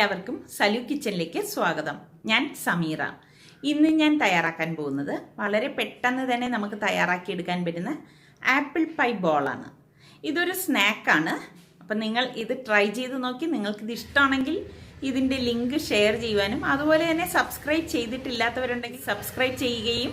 എല്ലാവർക്കും സലു കിച്ചണിലേക്ക് സ്വാഗതം. ഞാൻ സമീറ. ഇന്ന് ഞാൻ തയ്യാറാക്കാൻ പോകുന്നത് വളരെ പെട്ടെന്ന് തന്നെ നമുക്ക് തയ്യാറാക്കിയെടുക്കാൻ പറ്റുന്ന ആപ്പിൾ പൈ ബോളാണ്. ഇതൊരു സ്നാക്കാണ്. അപ്പം നിങ്ങൾ ഇത് ട്രൈ ചെയ്ത് നോക്കി നിങ്ങൾക്കിത് ഇഷ്ടമാണെങ്കിൽ ഇതിൻ്റെ ലിങ്ക് ഷെയർ ചെയ്യുവാനും അതുപോലെ തന്നെ സബ്സ്ക്രൈബ് ചെയ്തിട്ടില്ലാത്തവരുണ്ടെങ്കിൽ സബ്സ്ക്രൈബ് ചെയ്യുകയും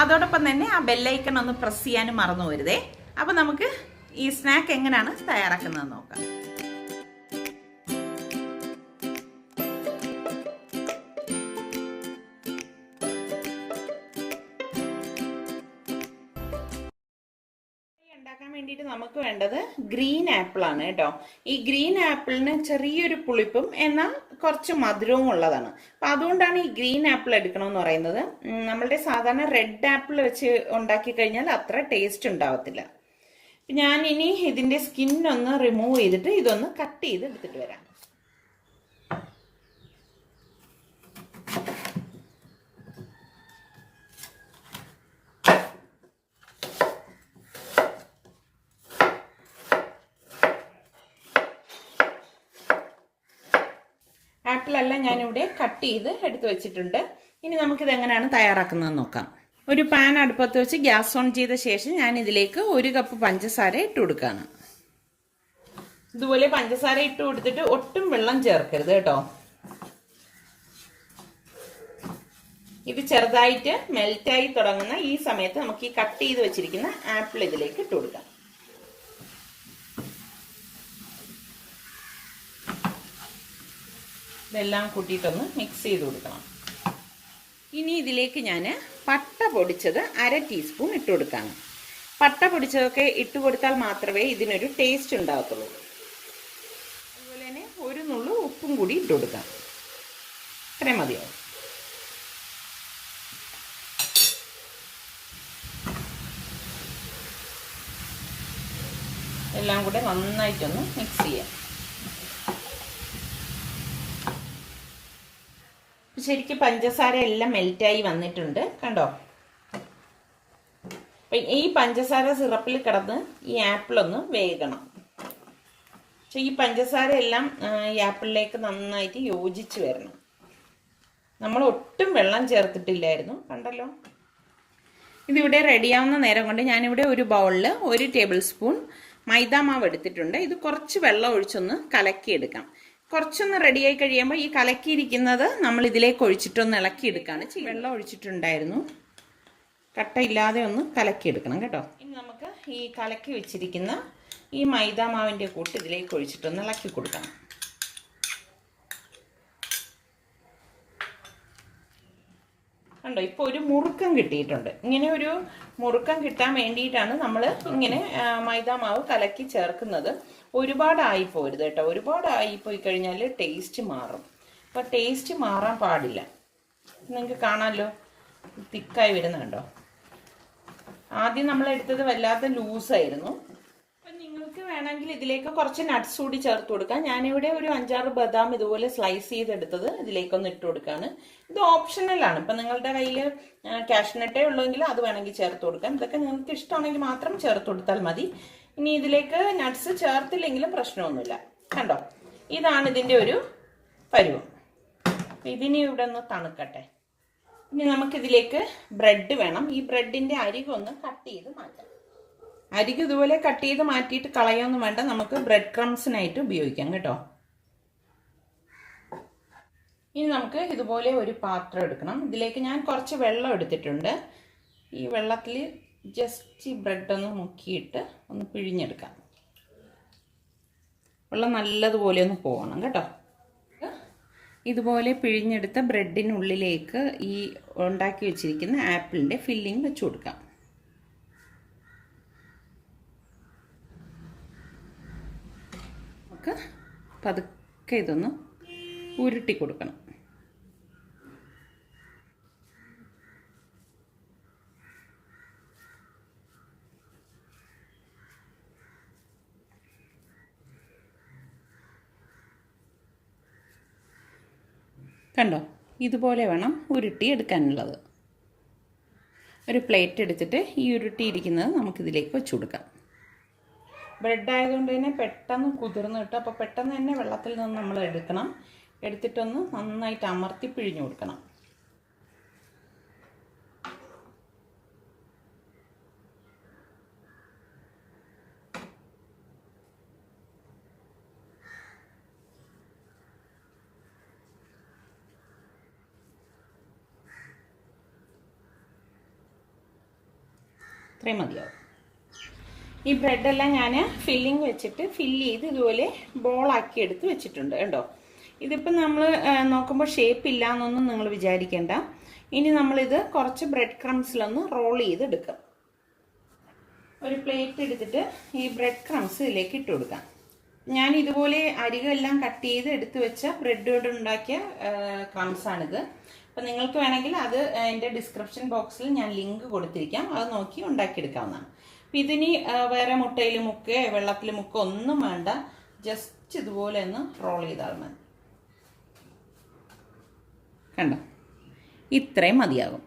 അതോടൊപ്പം തന്നെ ആ ബെല്ലൈക്കൺ ഒന്ന് പ്രസ് ചെയ്യാനും മറന്നു വരുതേ. അപ്പോൾ നമുക്ക് ഈ സ്നാക്ക് എങ്ങനെയാണ് തയ്യാറാക്കുന്നത് നോക്കാം. ഉണ്ടാക്കാൻ വേണ്ടിയിട്ട് നമുക്ക് വേണ്ടത് ഗ്രീൻ ആപ്പിൾ ആണ് കേട്ടോ. ഈ ഗ്രീൻ ആപ്പിളിന് ചെറിയൊരു പുളിപ്പും എന്നാൽ കുറച്ച് മധുരവും ഉള്ളതാണ്. അപ്പം അതുകൊണ്ടാണ് ഈ ഗ്രീൻ ആപ്പിൾ എടുക്കണമെന്ന് പറയുന്നത്. നമ്മളുടെ സാധാരണ റെഡ് ആപ്പിൾ വെച്ച് ഉണ്ടാക്കി കഴിഞ്ഞാൽ അത്ര ടേസ്റ്റ് ഉണ്ടാവത്തില്ല. ഞാൻ ഇനി ഇതിൻ്റെ സ്കിന്നൊന്ന് റിമൂവ് ചെയ്തിട്ട് ഇതൊന്ന് കട്ട് ചെയ്ത് എടുത്തിട്ട് വരാം. ആപ്പിളെല്ലാം ഞാനിവിടെ കട്ട് ചെയ്ത് എടുത്ത് വെച്ചിട്ടുണ്ട്. ഇനി നമുക്കിത് എങ്ങനെയാണ് തയ്യാറാക്കുന്നത് നോക്കാം. ഒരു പാൻ അടുപ്പത്ത് വെച്ച് ഗ്യാസ് ഓൺ ചെയ്ത ശേഷം ഞാൻ ഇതിലേക്ക് 1 കപ്പ് പഞ്ചസാര ഇട്ട് കൊടുക്കുകയാണ്. ഇതുപോലെ പഞ്ചസാര ഇട്ട് കൊടുത്തിട്ട് ഒട്ടും വെള്ളം ചേർക്കരുത് കേട്ടോ. ഇത് ചെറുതായിട്ട് മെൽറ്റായി തുടങ്ങുന്ന ഈ സമയത്ത് നമുക്ക് ഈ കട്ട് ചെയ്ത് വെച്ചിരിക്കുന്ന ആപ്പിൾ ഇതിലേക്ക് ഇട്ട് കൊടുക്കാം. ഇതെല്ലാം കൂട്ടിയിട്ടൊന്ന് മിക്സ് ചെയ്ത് കൊടുക്കണം. ഇനി ഇതിലേക്ക് ഞാൻ പട്ട പൊടിച്ചത് 1/2 ടീസ്പൂൺ ഇട്ട് കൊടുക്കാണ്. പട്ട പൊടിച്ചതൊക്കെ ഇട്ട് കൊടുത്താൽ മാത്രമേ ഇതിനൊരു ടേസ്റ്റ് ഉണ്ടാകത്തുള്ളൂ. അതുപോലെ തന്നെ 1 നുള്ളു ഉപ്പും കൂടി ഇട്ട് കൊടുക്കാം. ഇത്രയും മതിയാവും. എല്ലാം കൂടെ നന്നായിട്ടൊന്ന് മിക്സ് ചെയ്യാം. ശരിക്കും പഞ്ചസാര എല്ലാം മെൽറ്റായി വന്നിട്ടുണ്ട് കണ്ടോ. അപ്പം ഈ പഞ്ചസാര സിറപ്പിൽ കിടന്ന് ഈ ആപ്പിളൊന്ന് വേകണം. പക്ഷെ ഈ പഞ്ചസാര എല്ലാം ഈ ആപ്പിളിലേക്ക് നന്നായിട്ട് യോജിച്ച് വരണം. നമ്മൾ ഒട്ടും വെള്ളം ചേർത്തിട്ടില്ലായിരുന്നു കണ്ടല്ലോ. ഇതിവിടെ റെഡിയാവുന്ന നേരം കൊണ്ട് ഞാനിവിടെ ഒരു ബൗളിൽ 1 ടേബിൾ സ്പൂൺ മൈദ മാവ് എടുത്തിട്ടുണ്ട്. ഇത് കുറച്ച് വെള്ളം ഒഴിച്ചൊന്ന് കലക്കിയെടുക്കാം. കുറച്ചൊന്ന് റെഡിയായി കഴിയുമ്പോൾ ഈ കലക്കിയിരിക്കുന്നത് നമ്മൾ ഇതിലേക്ക് ഒഴിച്ചിട്ടൊന്ന് ഇളക്കിയെടുക്കുകയാണ് ചെയ്യുന്നത്. വെള്ളം ഒഴിച്ചിട്ടുണ്ടായിരുന്നു. കട്ടയില്ലാതെ ഒന്ന് കലക്കിയെടുക്കണം കേട്ടോ. ഇനി നമുക്ക് ഈ കലക്കി വെച്ചിരിക്കുന്ന ഈ മൈദ മാവിൻ്റെ കൂട്ട് ഇതിലേക്ക് ഒഴിച്ചിട്ടൊന്ന് ഇളക്കി കൊടുക്കണം. കണ്ടോ, ഇപ്പോൾ ഒരു മുറുക്കം കിട്ടിയിട്ടുണ്ട്. ഇങ്ങനെ ഒരു മുറുക്കം കിട്ടാൻ വേണ്ടിയിട്ടാണ് നമ്മൾ ഇങ്ങനെ മൈദ മാവ് കലക്കി ചേർക്കുന്നത്. ഒരുപാടായിപ്പോരുത് കേട്ടോ. ഒരുപാടായിപ്പോയി കഴിഞ്ഞാൽ ടേസ്റ്റ് മാറും. അപ്പോൾ ടേസ്റ്റ് മാറാൻ പാടില്ല. നിങ്ങൾക്ക് കാണാമല്ലോ തിക്കായി വരുന്നുണ്ടോ. ആദ്യം നമ്മൾ എടുത്തത് വല്ലാത്ത ലൂസായിരുന്നു. അപ്പം നിങ്ങൾക്ക് വേണമെങ്കിൽ ഇതിലേക്ക് കുറച്ച് നട്ട്സ് കൂടി ചേർത്ത് കൊടുക്കാം. ഞാനിവിടെ ഒരു 5-6 ബദാം ഇതുപോലെ സ്ലൈസ് ചെയ്തെടുത്തത് ഇതിലേക്കൊന്ന് ഇട്ട് കൊടുക്കുകയാണ്. ഇത് ഓപ്ഷണലാണ്. ഇപ്പം നിങ്ങളുടെ കയ്യിൽ കാഷ്നട്ടേ ഉള്ളെങ്കിൽ അത് വേണമെങ്കിൽ ചേർത്ത് കൊടുക്കാം. ഇതൊക്കെ നിങ്ങൾക്ക് ഇഷ്ടമാണെങ്കിൽ മാത്രം ചേർത്ത് കൊടുത്താൽ മതി. ഇനി ഇതിലേക്ക് നട്ട്സ് ചേർത്തില്ലെങ്കിലും പ്രശ്നമൊന്നുമില്ല. കണ്ടോ, ഇതാണ് ഇതിൻ്റെ ഒരു പരുവം. ഇതിനി ഇവിടെ ഒന്ന് തണുക്കട്ടെ. ഇനി നമുക്കിതിലേക്ക് ബ്രെഡ് വേണം. ഈ ബ്രെഡിൻ്റെ അരികൊന്ന് കട്ട് ചെയ്ത് മാറ്റാം. അരിക് ഇതുപോലെ കട്ട് ചെയ്ത് മാറ്റിയിട്ട് കളയൊന്നും വേണ്ട. നമുക്ക് ബ്രെഡ് ക്രംസിനായിട്ട് ഉപയോഗിക്കാം കേട്ടോ. ഇനി നമുക്ക് ഇതുപോലെ ഒരു പാത്രം എടുക്കണം. ഇതിലേക്ക് ഞാൻ കുറച്ച് വെള്ളം എടുത്തിട്ടുണ്ട്. ഈ വെള്ളത്തിൽ ജസ്റ്റ് ഈ ബ്രെഡൊന്ന് മുക്കിയിട്ട് ഒന്ന് പിഴിഞ്ഞെടുക്കാം. വെള്ളം നല്ലതുപോലെ ഒന്ന് പോകണം കേട്ടോ. ഇതുപോലെ പിഴിഞ്ഞെടുത്ത ബ്രെഡിനുള്ളിലേക്ക് ഈ ഉണ്ടാക്കി വെച്ചിരിക്കുന്ന ആപ്പിളിൻ്റെ ഫില്ലിംഗ് വെച്ച് കൊടുക്കാം. നമുക്ക് പതുക്കെ ഇതൊന്ന് ഉരുട്ടി കൊടുക്കണം. കണ്ടോ, ഇതുപോലെ വേണം ഉരുട്ടി എടുക്കാനുള്ളത്. ഒരു പ്ലേറ്റ് എടുത്തിട്ട് ഈ ഉരുട്ടിയിരിക്കുന്നത് നമുക്കിതിലേക്ക് വെച്ച് കൊടുക്കാം. ബ്രെഡ് ആയതുകൊണ്ട് തന്നെ പെട്ടെന്ന് കുതിർന്ന് കിട്ടും. അപ്പോൾ പെട്ടെന്ന് തന്നെ വെള്ളത്തിൽ നിന്ന് നമ്മൾ എടുക്കണം. എടുത്തിട്ടൊന്ന് നന്നായിട്ട് അമർത്തി പിഴിഞ്ഞു കൊടുക്കണം. ഇത്രയും മതിയാവും. ഈ ബ്രെഡെല്ലാം ഞാൻ ഫില്ലിങ് വെച്ചിട്ട് ഫില്ല് ചെയ്ത് ഇതുപോലെ ബോളാക്കി എടുത്ത് വെച്ചിട്ടുണ്ട് കേട്ടോ. ഇതിപ്പോൾ നമ്മൾ നോക്കുമ്പോൾ ഷേപ്പ് ഇല്ല എന്നൊന്നും നിങ്ങൾ വിചാരിക്കേണ്ട. ഇനി നമ്മളിത് കുറച്ച് ബ്രെഡ് ക്രംസിലൊന്ന് റോൾ ചെയ്തെടുക്കാം. ഒരു പ്ലേറ്റ് എടുത്തിട്ട് ഈ ബ്രെഡ് ക്രംസ് ഇതിലേക്ക് ഇട്ട് കൊടുക്കാം. ഞാൻ ഇതുപോലെ അരികെല്ലാം കട്ട് ചെയ്ത് എടുത്ത് വെച്ച ബ്രെഡ് കൊണ്ട് ഉണ്ടാക്കിയ ക്രംസാണിത്. അപ്പം നിങ്ങൾക്ക് വേണമെങ്കിൽ അത് എൻ്റെ ഡിസ്ക്രിപ്ഷൻ ബോക്സിൽ ഞാൻ ലിങ്ക് കൊടുത്തിരിക്കാം, അത് നോക്കി ഉണ്ടാക്കിയെടുക്കാവുന്നതാണ്. അപ്പം ഇതിനി വേറെ മുട്ടയിൽ മുക്കുക വെള്ളത്തിൽ മുക്കുക ഒന്നും വേണ്ട, ജസ്റ്റ് ഇതുപോലെ ഒന്ന് റോൾ ചെയ്താൽ മതി. കണ്ടോ, ഇത്രയും മതിയാകും.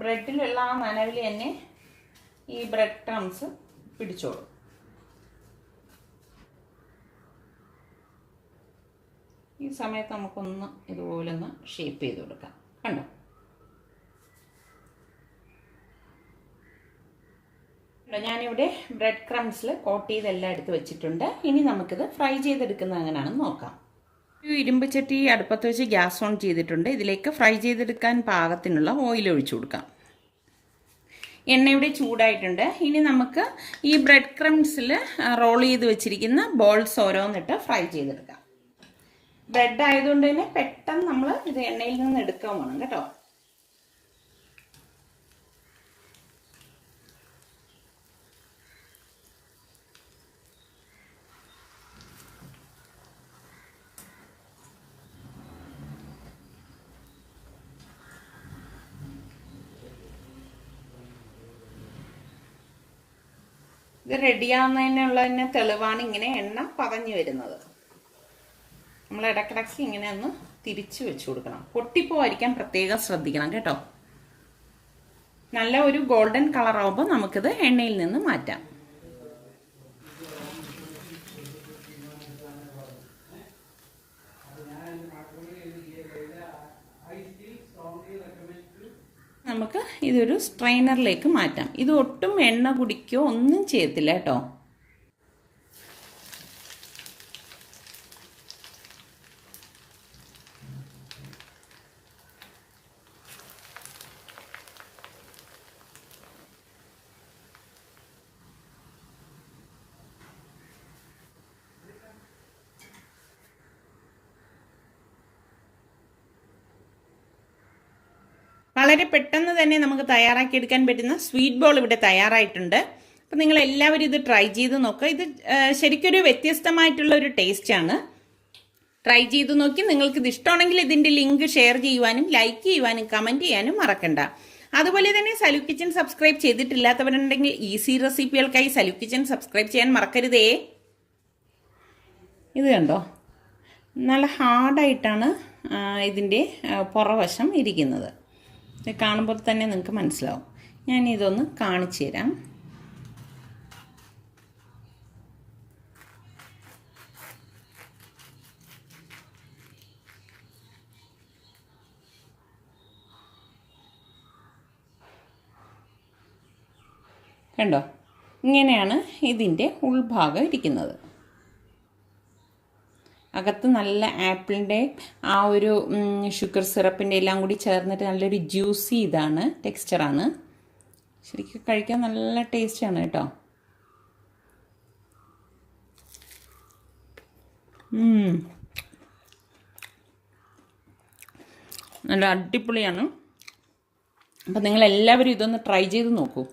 ബ്രെഡിലുള്ള ആ നനവിൽ തന്നെ ഈ ബ്രെഡ് ക്രംസ് പിടിച്ചോളും. ഈ സമയത്ത് നമുക്കൊന്ന് ഇതുപോലെ ഒന്ന് ഷേപ്പ് ചെയ്ത് കൊടുക്കാം. കണ്ടോ, ഞാനിവിടെ ബ്രെഡ് ക്രംസിൽ കോട്ട് ചെയ്തെല്ലാം എടുത്ത് വെച്ചിട്ടുണ്ട്. ഇനി നമുക്കിത് ഫ്രൈ ചെയ്തെടുക്കുന്നത് എങ്ങനെയാണെന്ന് നോക്കാം. ഒരു ഇരുമ്പ് ചട്ടി അടുപ്പത്ത് വെച്ച് ഗ്യാസ് ഓൺ ചെയ്തിട്ടുണ്ട്. ഇതിലേക്ക് ഫ്രൈ ചെയ്തെടുക്കാൻ പാകത്തിനുള്ള ഓയിൽ ഒഴിച്ചു കൊടുക്കാം. എണ്ണ ഇവിടെ ചൂടായിട്ടുണ്ട്. ഇനി നമുക്ക് ഈ ബ്രെഡ് ക്രംസിൽ റോൾ ചെയ്ത് വെച്ചിരിക്കുന്ന ബോൾസ് ഓരോന്നിട്ട് ഫ്രൈ ചെയ്തെടുക്കാം. ബ്രെഡ് ആയതുകൊണ്ട് തന്നെ പെട്ടെന്ന് നമ്മൾ ഇത് എണ്ണയിൽ നിന്ന് എടുക്കാൻ വേണം കേട്ടോ. ഇത് റെഡിയാവുന്നതിനുള്ളതിന് തെളിവാണ് ഇങ്ങനെ എണ്ണ പതഞ്ഞു വരുന്നത്. നമ്മൾ ഇടക്കിടക്ക് ഇങ്ങനെ ഒന്ന് തിരിച്ച് വെച്ച് കൊടുക്കണം. പൊട്ടിപ്പോവാതിരിക്കാൻ പ്രത്യേകം ശ്രദ്ധിക്കണം കേട്ടോ. നല്ല ഒരു ഗോൾഡൻ കളർ ആവുമ്പോൾ നമുക്കിത് എണ്ണയിൽ നിന്ന് മാറ്റാം. നമുക്ക് ഇതൊരു സ്ട്രെയിനറിലേക്ക് മാറ്റാം. ഇത് ഒട്ടും എണ്ണ കുടിക്കുകയോ ഒന്നും ചെയ്യത്തില്ല കേട്ടോ. വളരെ പെട്ടെന്ന് തന്നെ നമുക്ക് തയ്യാറാക്കിയെടുക്കാൻ പറ്റുന്ന സ്വീറ്റ് ബോൾ ഇവിടെ തയ്യാറായിട്ടുണ്ട്. അപ്പോൾ നിങ്ങൾ എല്ലാവരും ഇത് ട്രൈ ചെയ്ത് നോക്കുക. ഇത് ശരിക്കൊരു വ്യത്യസ്തമായിട്ടുള്ള ഒരു ടേസ്റ്റാണ്. ട്രൈ ചെയ്ത് നോക്കി നിങ്ങൾക്കിത് ഇഷ്ടമാണെങ്കിൽ ഇതിൻ്റെ ലിങ്ക് ഷെയർ ചെയ്യുവാനും ലൈക്ക് ചെയ്യുവാനും കമൻറ്റ് ചെയ്യാനും മറക്കണ്ട. അതുപോലെ തന്നെ സലു കിച്ചൻ സബ്സ്ക്രൈബ് ചെയ്തിട്ടില്ലാത്തവരുണ്ടെങ്കിൽ ഈസി റെസിപ്പികൾക്കായി സലു കിച്ചൻ സബ്സ്ക്രൈബ് ചെയ്യാൻ മറക്കരുതേ. ഇത് കണ്ടോ, നല്ല ഹാർഡായിട്ടാണ് ഇതിൻ്റെ പുറവശം ഇരിക്കുന്നത്. കാണുമ്പോൾ തന്നെ നിങ്ങൾക്ക് മനസ്സിലാവും. ഞാൻ ഇതൊന്ന് കാണിച്ചു തരാം. കണ്ടോ, ഇങ്ങനെയാണ് ഇതിൻ്റെ ഉൾഭാഗം ഇരിക്കുന്നത്. അകത്ത് നല്ല ആപ്പിളിൻ്റെ ആ ഒരു ഷുഗർ സിറപ്പിൻ്റെ എല്ലാം കൂടി ചേർന്നിട്ട് നല്ലൊരു ജ്യൂസി ഇതാണ് ടെക്സ്ചറാണ്. ശരിക്കും കഴിക്കാൻ നല്ല ടേസ്റ്റാണ് കേട്ടോ. നല്ല അടിപൊളിയാണ്. അപ്പം നിങ്ങളെല്ലാവരും ഇതൊന്ന് ട്രൈ ചെയ്ത് നോക്കൂ.